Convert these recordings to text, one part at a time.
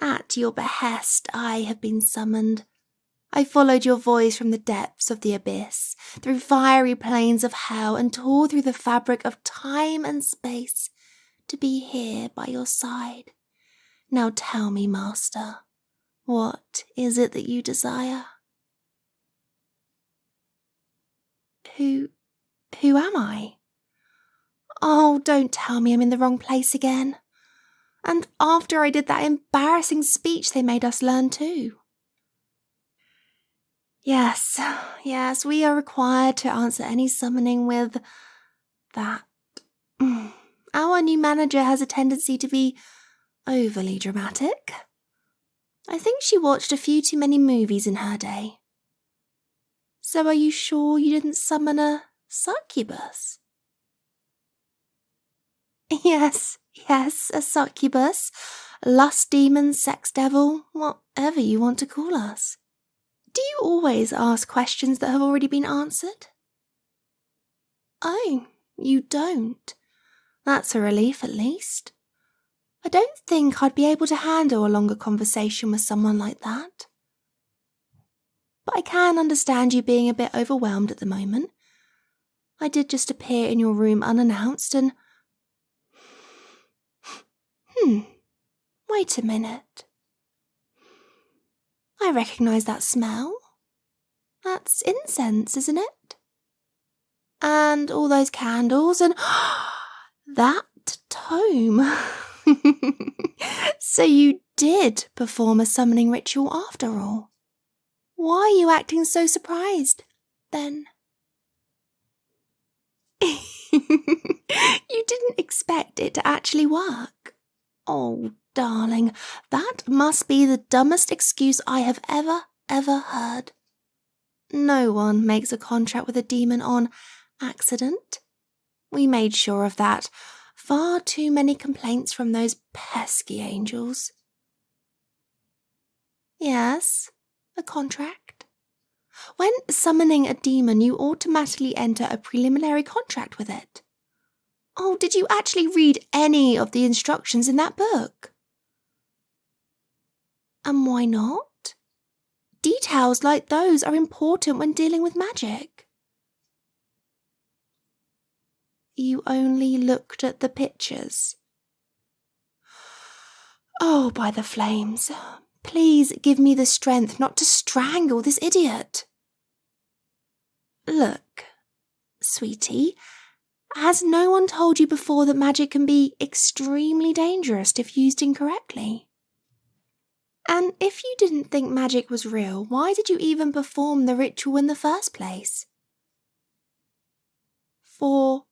At your behest, I have been summoned. I followed your voice from the depths of the abyss, through fiery plains of hell, and tore through the fabric of time and space to be here by your side. Now tell me, Master, what is it that you desire? Who am I? Oh, don't tell me I'm in the wrong place again. And after I did that embarrassing speech they made us learn too. Yes, we are required to answer any summoning with that. Our new manager has a tendency to be overly dramatic. I think she watched a few too many movies in her day. So are you sure you didn't summon a succubus? Yes, a succubus, lust demon, sex devil, whatever you want to call us. Do you always ask questions that have already been answered? Oh, you don't. That's a relief at least. I don't think I'd be able to handle a longer conversation with someone like that. But I can understand you being a bit overwhelmed at the moment. I did just appear in your room unannounced and... Wait a minute. I recognise that smell. That's incense, isn't it? And all those candles and... that tome. So you did perform a summoning ritual after all. Why are you acting so surprised, then? You didn't expect it to actually work. Oh, darling, that must be the dumbest excuse I have ever heard. No one makes a contract with a demon on accident. We made sure of that. Far too many complaints from those pesky angels. Yes, a contract. When summoning a demon, you automatically enter a preliminary contract with it. Oh, did you actually read any of the instructions in that book? And why not? Details like those are important when dealing with magic. You only looked at the pictures. Oh, by the flames. Please give me the strength not to strangle this idiot. Look, sweetie, has no one told you before that magic can be extremely dangerous if used incorrectly? And if you didn't think magic was real, why did you even perform the ritual in the first place? For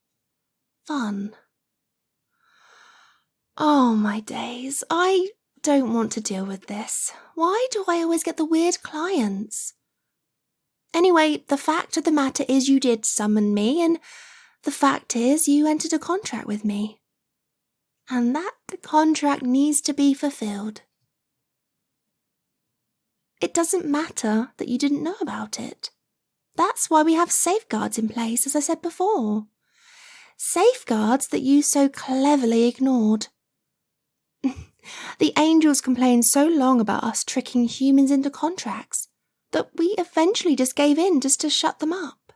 fun. Oh, my days, I don't want to deal with this. Why do I always get the weird clients? Anyway, the fact of the matter is you did summon me, and the fact is you entered a contract with me. And that contract needs to be fulfilled. It doesn't matter that you didn't know about it. That's why we have safeguards in place, as I said before. Safeguards that you so cleverly ignored. The angels complained so long about us tricking humans into contracts that we eventually just gave in just to shut them up.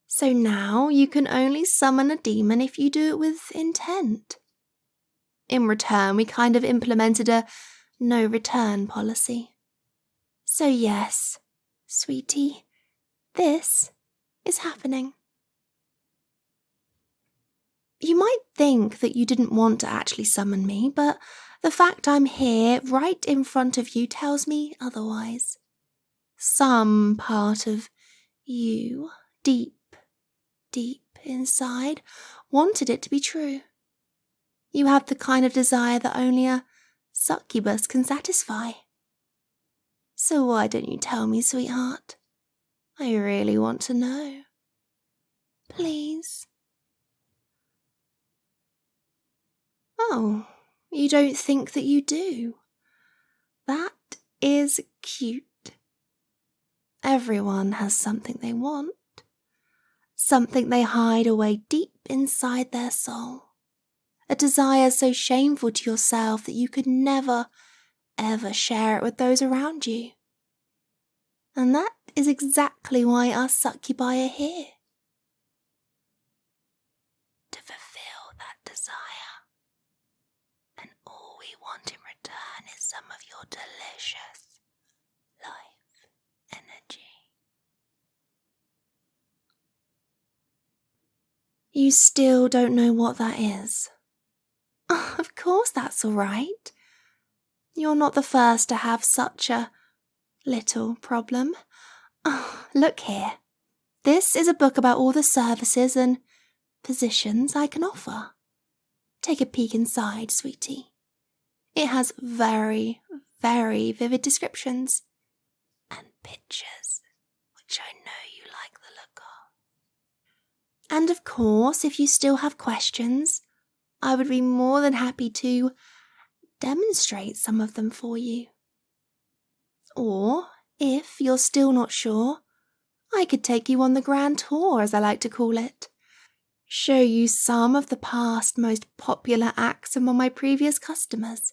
So now you can only summon a demon if you do it with intent. In return, we kind of implemented a no-return policy. So yes, sweetie, this is happening. You might think that you didn't want to actually summon me, but the fact I'm here right in front of you tells me otherwise. Some part of you, deep inside, wanted it to be true. You have the kind of desire that only a succubus can satisfy. So why don't you tell me, sweetheart? I really want to know. Please. Oh, you don't think that you do? That is cute. Everyone has something they want. Something they hide away deep inside their soul. A desire so shameful to yourself that you could never ever share it with those around you. And that is exactly why us succubi are here. To fulfill that desire. And all we want in return is some of your delicious life energy. You still don't know what that is? Oh, of course that's all right. You're not the first to have such a little problem. Oh, look here. This is a book about all the services and positions I can offer. Take a peek inside, sweetie. It has very, very vivid descriptions and pictures, which I know you like the look of. And of course, if you still have questions, I would be more than happy to demonstrate some of them for you. Or, if you're still not sure, I could take you on the grand tour, as I like to call it. Show you some of the past most popular acts among my previous customers.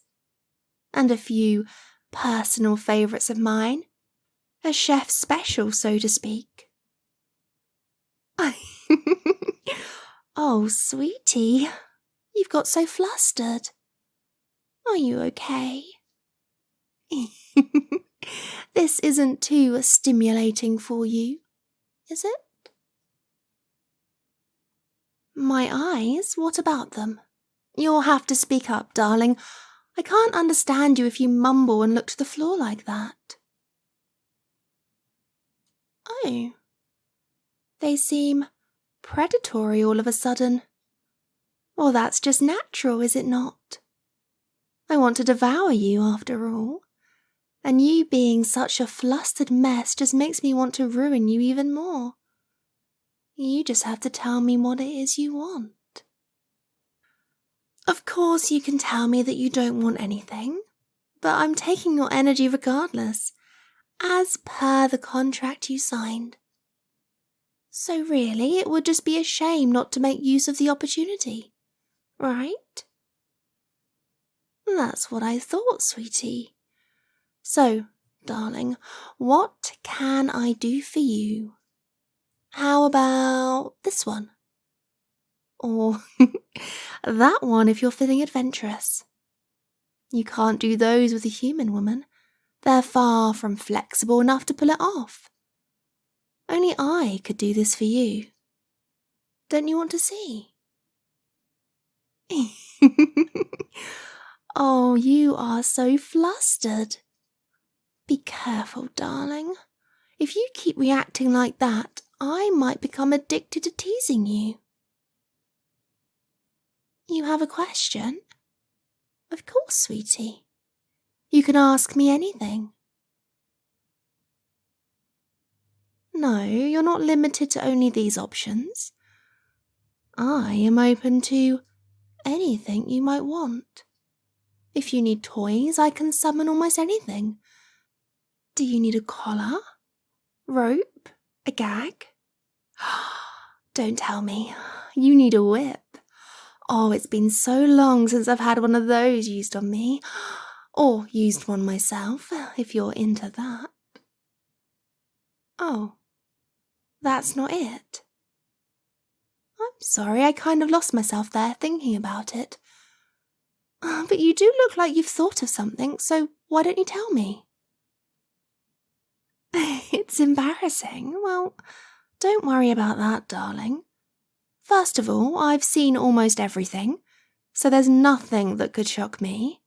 And a few personal favourites of mine. A chef special, so to speak. Oh, sweetie, you've got so flustered. Are you okay? This isn't too stimulating for you, is it? My eyes? What about them? You'll have to speak up, darling. I can't understand you if you mumble and look to the floor like that. Oh. They seem predatory all of a sudden. Well, that's just natural, is it not? I want to devour you, after all. And you being such a flustered mess just makes me want to ruin you even more. You just have to tell me what it is you want. Of course you can tell me that you don't want anything, but I'm taking your energy regardless, as per the contract you signed. So really, it would just be a shame not to make use of the opportunity, right? That's what I thought, sweetie. So, darling, what can I do for you? How about this one? Or that one if you're feeling adventurous. You can't do those with a human woman. They're far from flexible enough to pull it off. Only I could do this for you. Don't you want to see? Oh, you are so flustered. Be careful, darling. If you keep reacting like that, I might become addicted to teasing you. You have a question? Of course, sweetie. You can ask me anything. No, you're not limited to only these options. I am open to anything you might want. If you need toys, I can summon almost anything. Do you need a collar? Rope? A gag? Don't tell me. You need a whip. Oh, it's been so long since I've had one of those used on me. Or used one myself, if you're into that. Oh, that's not it. I'm sorry, I kind of lost myself there thinking about it. But you do look like you've thought of something, so why don't you tell me? It's embarrassing. Well, don't worry about that, darling. First of all, I've seen almost everything, so there's nothing that could shock me.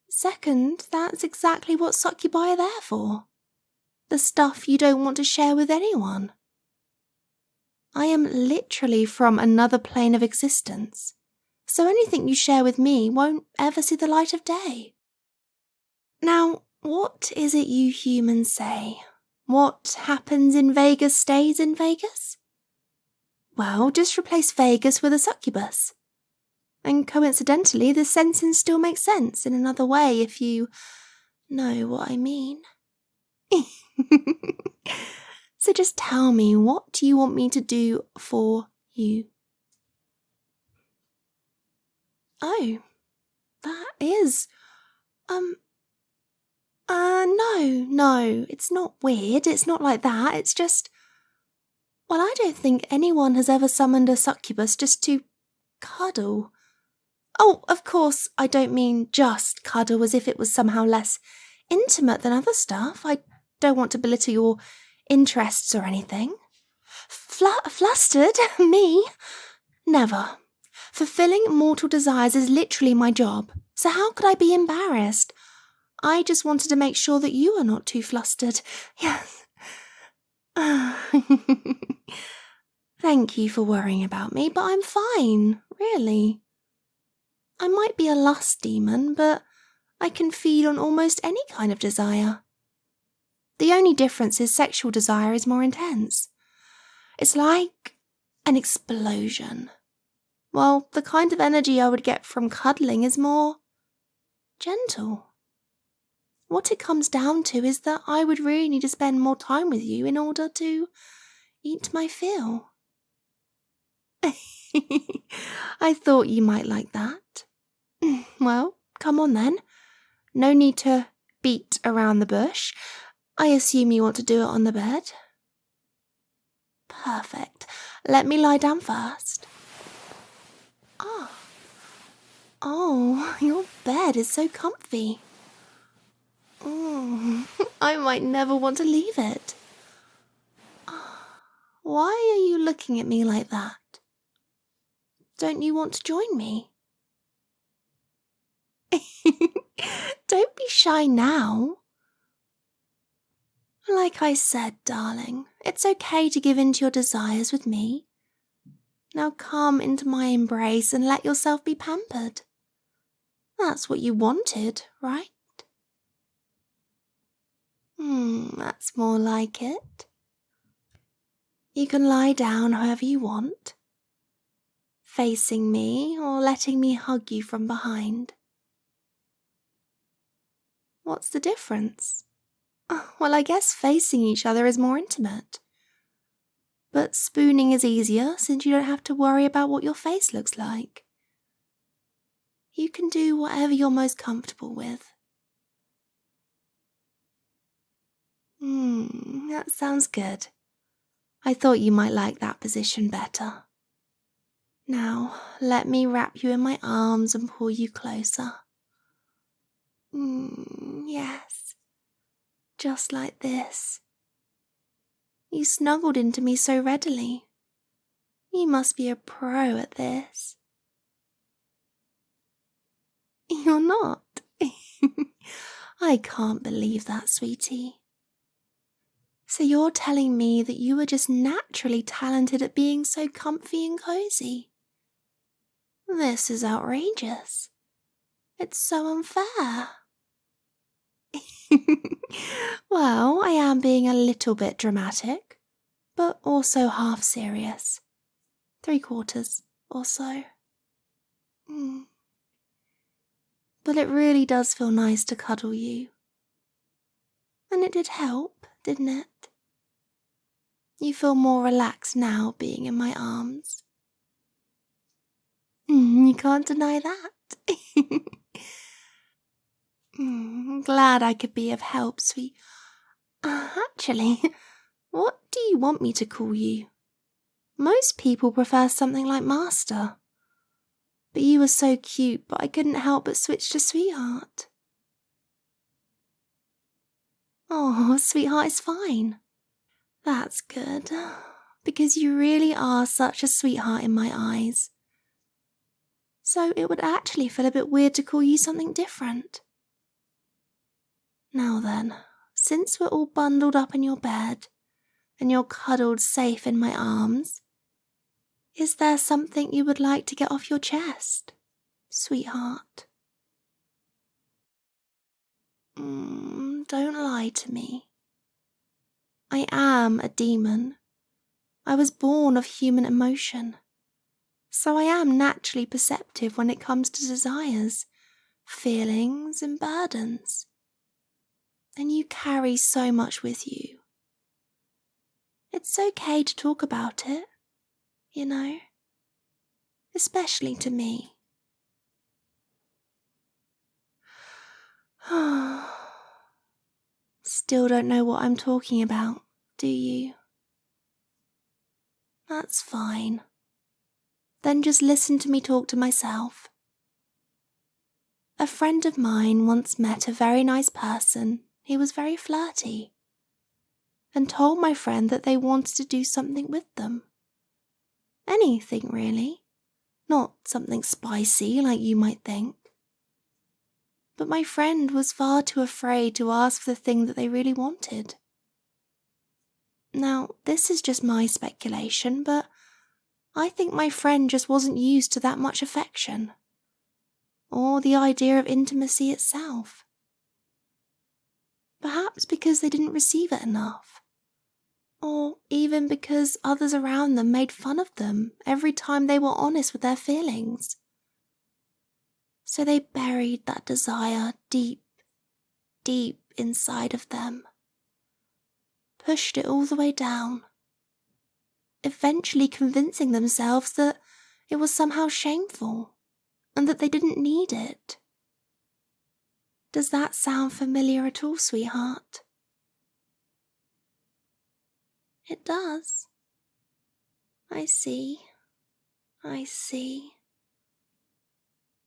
Second, that's exactly what succubi are there for. The stuff you don't want to share with anyone. I am literally from another plane of existence, so anything you share with me won't ever see the light of day. Now, what is it you humans say? What happens in Vegas stays in Vegas? Well, just replace Vegas with a succubus. And coincidentally, the sentence still makes sense in another way if you know what I mean. So just tell me, what do you want me to do for you? Oh, that is, No, it's not weird, it's not like that, it's just... Well, I don't think anyone has ever summoned a succubus just to cuddle. Oh, of course, I don't mean just cuddle as if it was somehow less intimate than other stuff. I don't want to belittle your interests or anything. Flustered? Me? Never. Fulfilling mortal desires is literally my job, so how could I be embarrassed? I just wanted to make sure that you are not too flustered. Yes. Thank you for worrying about me, but I'm fine, really. I might be a lust demon, but I can feed on almost any kind of desire. The only difference is sexual desire is more intense. It's like an explosion. Well, the kind of energy I would get from cuddling is more gentle. What it comes down to is that I would really need to spend more time with you in order to eat my fill. I thought you might like that. Well, come on then. No need to beat around the bush. I assume you want to do it on the bed. Perfect. Let me lie down first. Oh, your bed is so comfy. I might never want to leave it. Why are you looking at me like that? Don't you want to join me? Don't be shy now. Like I said, darling, it's okay to give in to your desires with me. Now come into my embrace and let yourself be pampered. That's what you wanted, right? That's more like it. You can lie down however you want, facing me or letting me hug you from behind. What's the difference? Well, I guess facing each other is more intimate. But spooning is easier since you don't have to worry about what your face looks like. You can do whatever you're most comfortable with. That sounds good. I thought you might like that position better. Now, let me wrap you in my arms and pull you closer. Yes, just like this. You snuggled into me so readily. You must be a pro at this. You're not. I can't believe that, sweetie. So you're telling me that you were just naturally talented at being so comfy and cozy? This is outrageous. It's so unfair. Well, I am being a little bit dramatic, but also half serious. 3/4 or so. But it really does feel nice to cuddle you. And it did help, didn't it? You feel more relaxed now being in my arms. You can't deny that. Glad I could be of help, sweet. Actually, what do you want me to call you? Most people prefer something like master. But you were so cute, but I couldn't help but switch to sweetheart. Oh, sweetheart is fine. That's good, because you really are such a sweetheart in my eyes. So it would actually feel a bit weird to call you something different. Now then, since we're all bundled up in your bed, and you're cuddled safe in my arms, is there something you would like to get off your chest, sweetheart? Don't lie to me. I am a demon. I was born of human emotion, so I am naturally perceptive when it comes to desires, feelings and burdens. And you carry so much with you. It's okay to talk about it, you know, especially to me. still don't know what I'm talking about, do you? That's fine. Then just listen to me talk to myself. A friend of mine once met a very nice person who was very flirty, and told my friend that they wanted to do something with them. Anything really, not something spicy like you might think. But my friend was far too afraid to ask for the thing that they really wanted. Now, this is just my speculation, but I think my friend just wasn't used to that much affection, or the idea of intimacy itself. Perhaps because they didn't receive it enough, or even because others around them made fun of them every time they were honest with their feelings. So they buried that desire deep, deep inside of them, pushed it all the way down, eventually convincing themselves that it was somehow shameful and that they didn't need it. Does that sound familiar at all, sweetheart? It does. I see.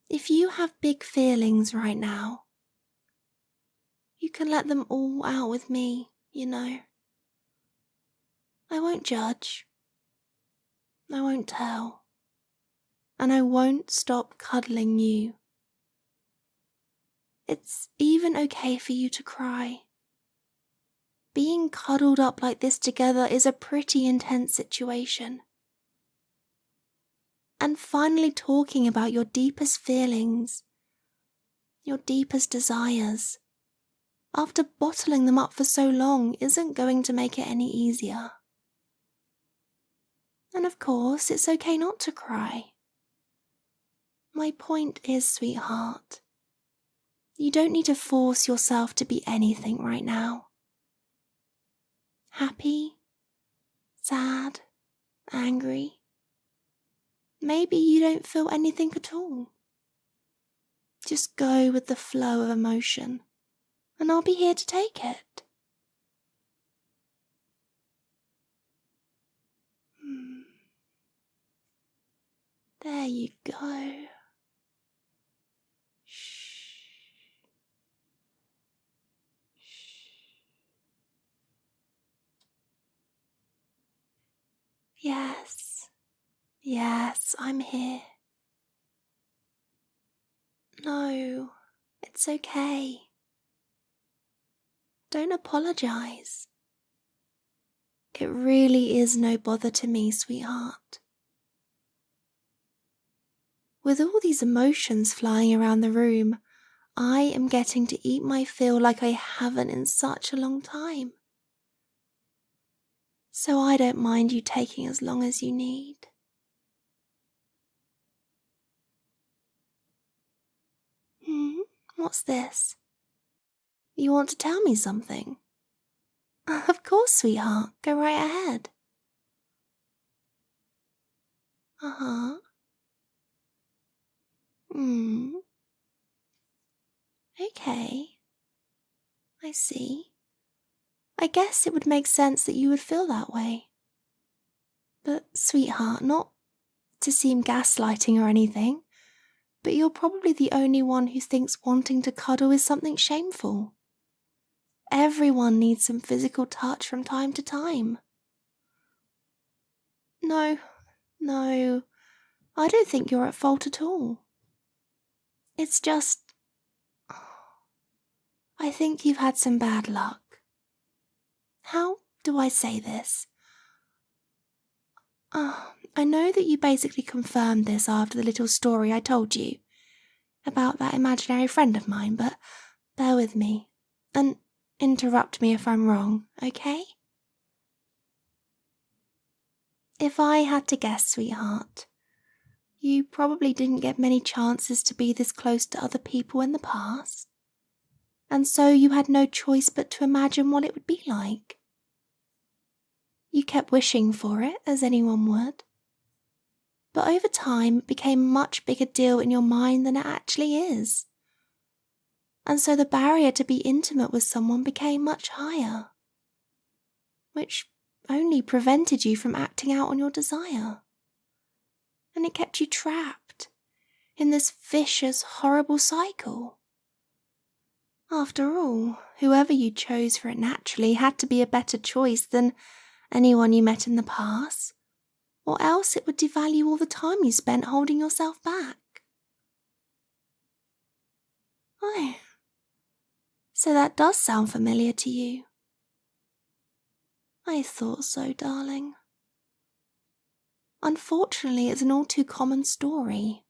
If you have big feelings right now, you can let them all out with me, you know. I won't judge. I won't tell. And I won't stop cuddling you. It's even okay for you to cry. Being cuddled up like this together is a pretty intense situation. And finally talking about your deepest feelings, your deepest desires, after bottling them up for so long, isn't going to make it any easier. And of course, it's okay not to cry. My point is, sweetheart, you don't need to force yourself to be anything right now. Happy, sad, angry. Maybe you don't feel anything at all. Just go with the flow of emotion, and I'll be here to take it. There you go. Shh. Yes, I'm here. No, it's okay. Don't apologize. It really is no bother to me, sweetheart. With all these emotions flying around the room, I am getting to eat my fill like I haven't in such a long time. So I don't mind you taking as long as you need. What's this? You want to tell me something? Of course, sweetheart. Go right ahead. Uh-huh. Okay. I see. I guess it would make sense that you would feel that way. But, sweetheart, not to seem gaslighting or anything, but you're probably the only one who thinks wanting to cuddle is something shameful. Everyone needs some physical touch from time to time. No, I don't think you're at fault at all. It's just, I think you've had some bad luck. How do I say this? I know that you basically confirmed this after the little story I told you about that imaginary friend of mine, but bear with me and interrupt me if I'm wrong, okay? If I had to guess, sweetheart, you probably didn't get many chances to be this close to other people in the past, and so you had no choice but to imagine what it would be like. You kept wishing for it, as anyone would, but over time it became a much bigger deal in your mind than it actually is. and so the barrier to be intimate with someone became much higher, which only prevented you from acting out on your desire. And it kept you trapped in this vicious, horrible cycle. After all, whoever you chose for it naturally had to be a better choice than anyone you met in the past, or else it would devalue all the time you spent holding yourself back. Oh, so that does sound familiar to you. I thought so, darling. Unfortunately, it's an all too common story.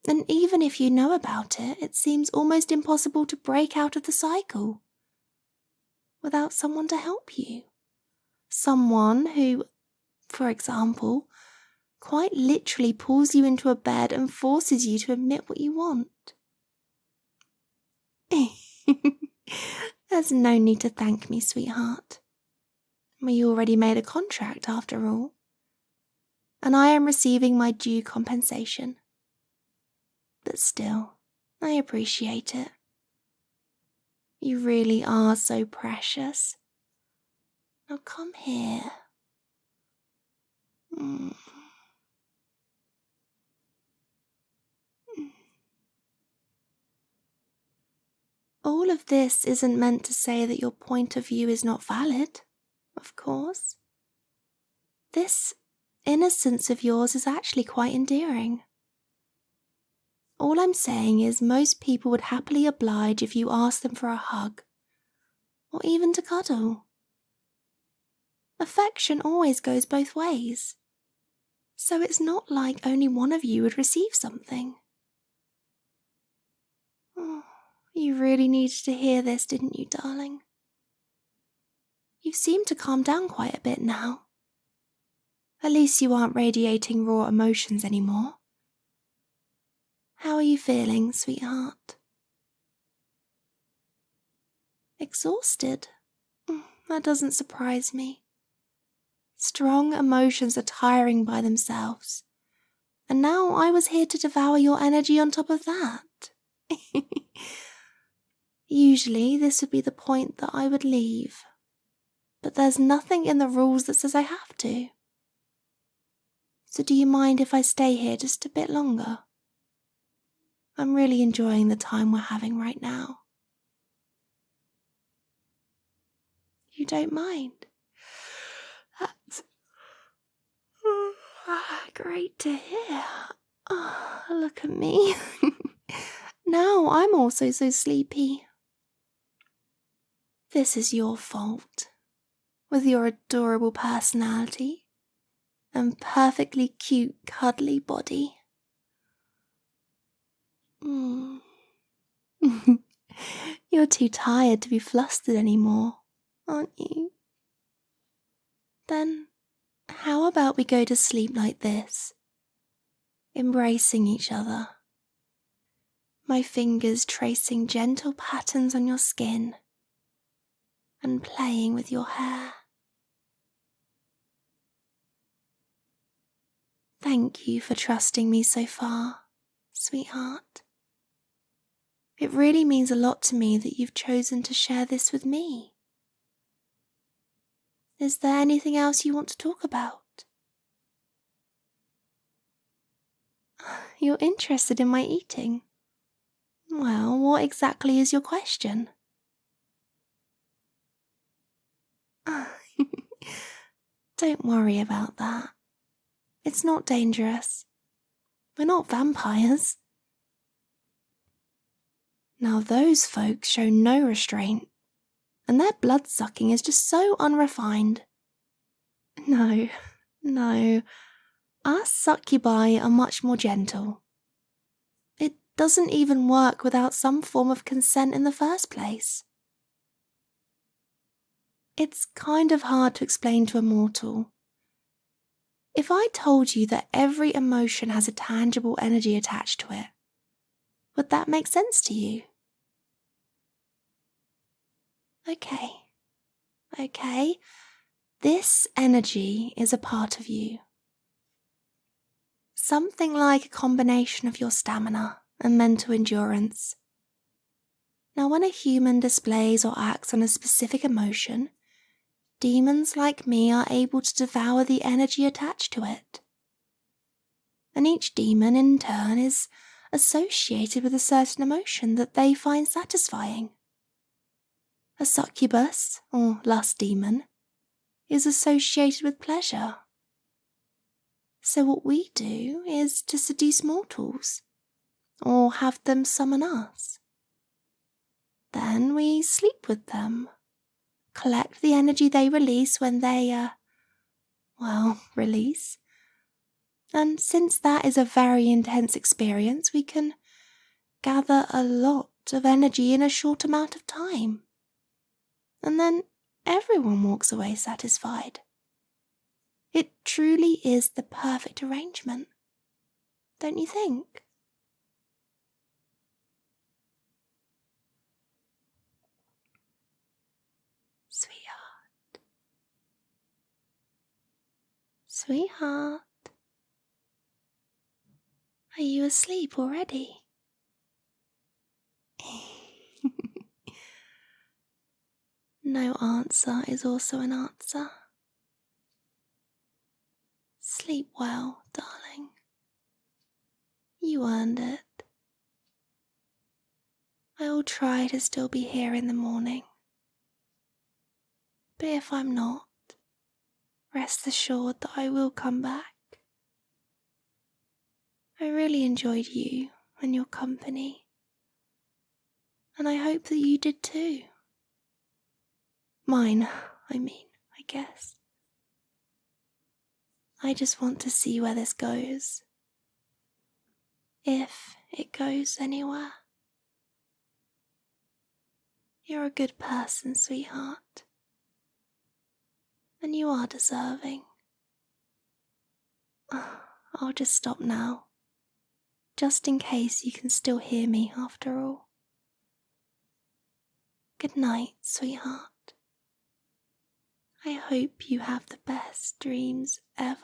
And even if you know about it, it seems almost impossible to break out of the cycle without someone to help you. Someone who, for example, quite literally pulls you into a bed and forces you to admit what you want. There's no need to thank me, sweetheart. We already made a contract after all, and I am receiving my due compensation. But still, I appreciate it. You really are so precious. Now come here. All of this isn't meant to say that your point of view is not valid, of course. This innocence of yours is actually quite endearing. All I'm saying is most people would happily oblige if you asked them for a hug, or even to cuddle. Affection always goes both ways, so it's not like only one of you would receive something. Oh, you really needed to hear this, didn't you, darling? You seem to calm down quite a bit now. At least you aren't radiating raw emotions anymore. How are you feeling, sweetheart? Exhausted? That doesn't surprise me. Strong emotions are tiring by themselves, and now I was here to devour your energy on top of that. Usually this would be the point that I would leave, but there's nothing in the rules that says I have to. So do you mind if I stay here just a bit longer? I'm really enjoying the time we're having right now. You don't mind? That's great to hear. Oh, look at me. Now I'm also so sleepy. This is your fault, with your adorable personality and perfectly cute, cuddly body. You're too tired to be flustered anymore, aren't you? Then, how about we go to sleep like this, embracing each other, my fingers tracing gentle patterns on your skin and playing with your hair. Thank you for trusting me so far, sweetheart. It really means a lot to me that you've chosen to share this with me. Is there anything else you want to talk about? You're interested in my eating? Well, what exactly is your question? Don't worry about that. It's not dangerous. We're not vampires. Now those folks show no restraint, and their blood-sucking is just so unrefined. No, us succubi are much more gentle. It doesn't even work without some form of consent in the first place. It's kind of hard to explain to a mortal. If I told you that every emotion has a tangible energy attached to it, would that make sense to you? Okay. This energy is a part of you. Something like a combination of your stamina and mental endurance. Now, when a human displays or acts on a specific emotion, demons like me are able to devour the energy attached to it. And each demon, in turn, is associated with a certain emotion that they find satisfying. A succubus, or lust demon, is associated with pleasure. So what we do is to seduce mortals, or have them summon us. Then we sleep with them, collect the energy they release when they, release. And since that is a very intense experience, we can gather a lot of energy in a short amount of time. And then everyone walks away satisfied. It truly is the perfect arrangement, don't you think? Sweetheart, are you asleep already? No answer is also an answer. Sleep well, darling. You earned it. I will try to still be here in the morning. But if I'm not, rest assured that I will come back. I really enjoyed you and your company, and I hope that you did too. Mine, I guess. I just want to see where this goes. If it goes anywhere. You're a good person, sweetheart. And you are deserving. I'll just stop now, just in case you can still hear me after all. Good night, sweetheart. I hope you have the best dreams ever.